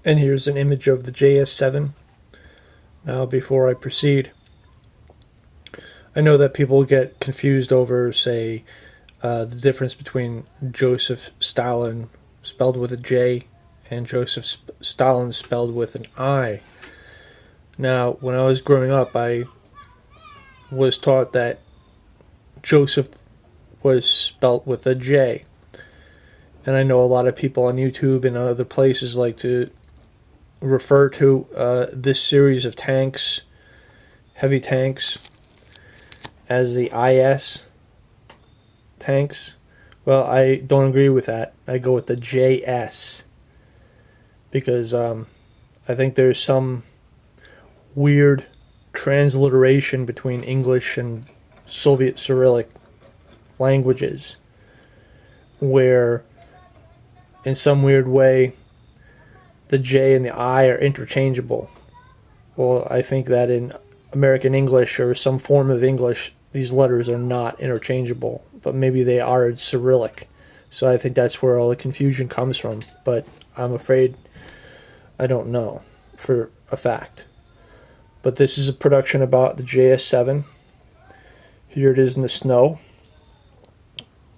And here's an image of the JS-7. Now, before I proceed, I know that people get confused over, say, the difference between Joseph Stalin, spelled with a J, and Joseph Stalin, spelled with an I. Now, when I was growing up, I was taught that Joseph was spelt with a J. And I know a lot of people on YouTube and other places like to refer to this series of tanks, heavy tanks, as the IS tanks. Well, I don't agree with that. I go with the JS because I think there's some weird transliteration between English and Soviet Cyrillic languages where in some weird way the J and the I are interchangeable. Well, I think that in American English or some form of English, these letters are not interchangeable, but maybe they are in Cyrillic. So I think that's where all the confusion comes from, but I'm afraid I don't know for a fact. But this is a production about the JS-7. Here it is in the snow.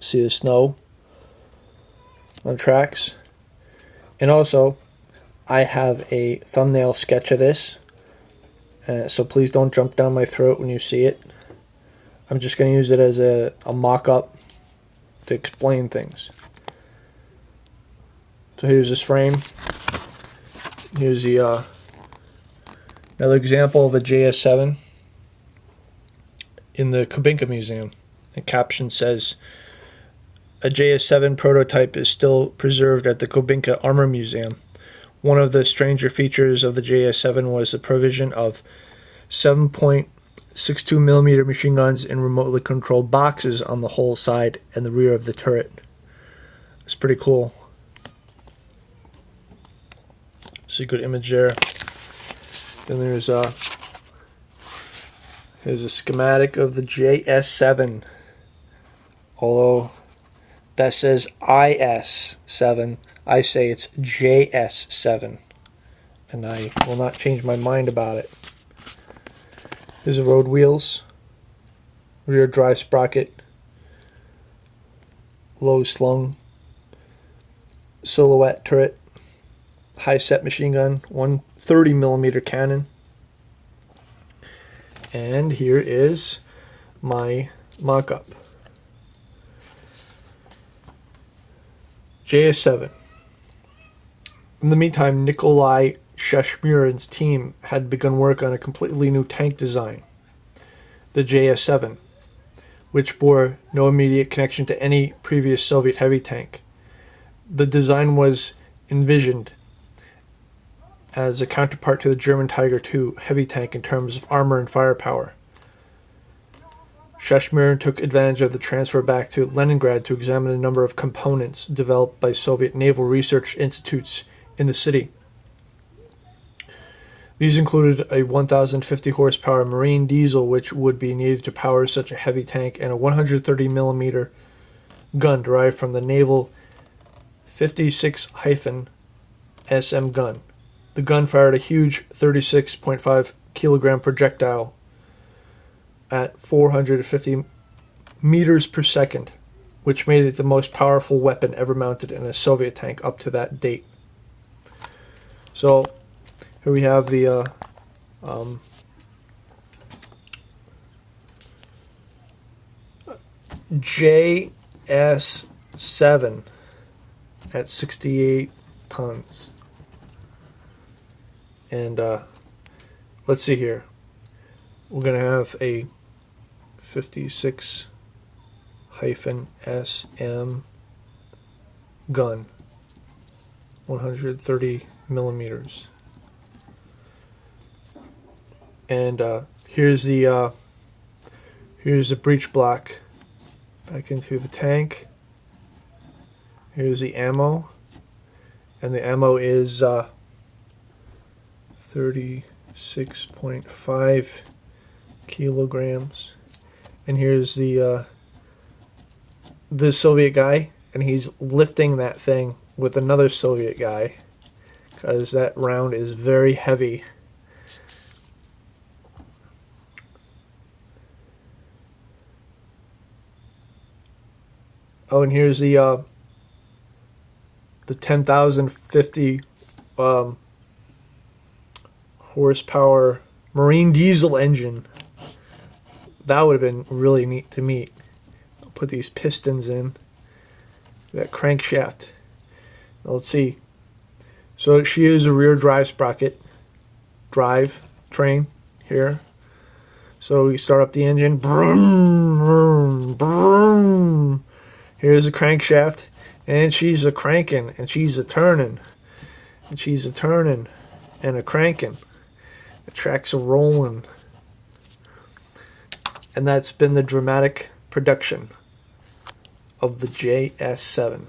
See the snow on tracks. And also, I have a thumbnail sketch of this, so please don't jump down my throat when you see it. I'm just going to use it as a mock-up to explain things. So here's this frame. Here's the another example of a JS-7 in the Kubinka Museum. The caption says, a JS-7 prototype is still preserved at the Kubinka Armor Museum. One of the stranger features of the JS-7 was the provision of 7.62mm machine guns in remotely controlled boxes on the whole side and the rear of the turret. It's pretty cool. See a good image there. Then here's a schematic of the JS-7. Although that says IS-7, I say it's JS-7. And I will not change my mind about it. Here's the road wheels, rear drive sprocket, low slung silhouette turret, high set machine gun, 130mm cannon. And here is my mock-up. JS-7. In the meantime, Nikolai Shashmirin's team had begun work on a completely new tank design, the JS-7, which bore no immediate connection to any previous Soviet heavy tank. The design was envisioned as a counterpart to the German Tiger II heavy tank in terms of armor and firepower. Shashmirin took advantage of the transfer back to Leningrad to examine a number of components developed by Soviet naval research institutes in the city. These included a 1,050 horsepower marine diesel which would be needed to power such a heavy tank, and a 130mm gun derived from the naval 56-SM gun. The gun fired a huge 36.5 kilogram projectile at 450 meters per second, which made it the most powerful weapon ever mounted in a Soviet tank up to that date. So here we have the JS-7 at 68 tons. And let's see here. We're going to have a 56-SM gun, 130 millimeters. And here's the breech block back into the tank. Here's the ammo, and the ammo is 36.5 kilograms. And here's the Soviet guy, and he's lifting that thing with another Soviet guy, because that round is very heavy. Oh, and here's the 10,050 horsepower marine diesel engine. That would have been really neat to meet. I'll put these pistons in that crankshaft. Now let's see. So she is a rear drive sprocket drive train here. So you start up the engine. Brum, brum, brum. Here's the crankshaft, and she's a cranking, and she's a turning, and she's a turning, and a cranking. The tracks are rolling. And that's been the dramatic production of the JS-7.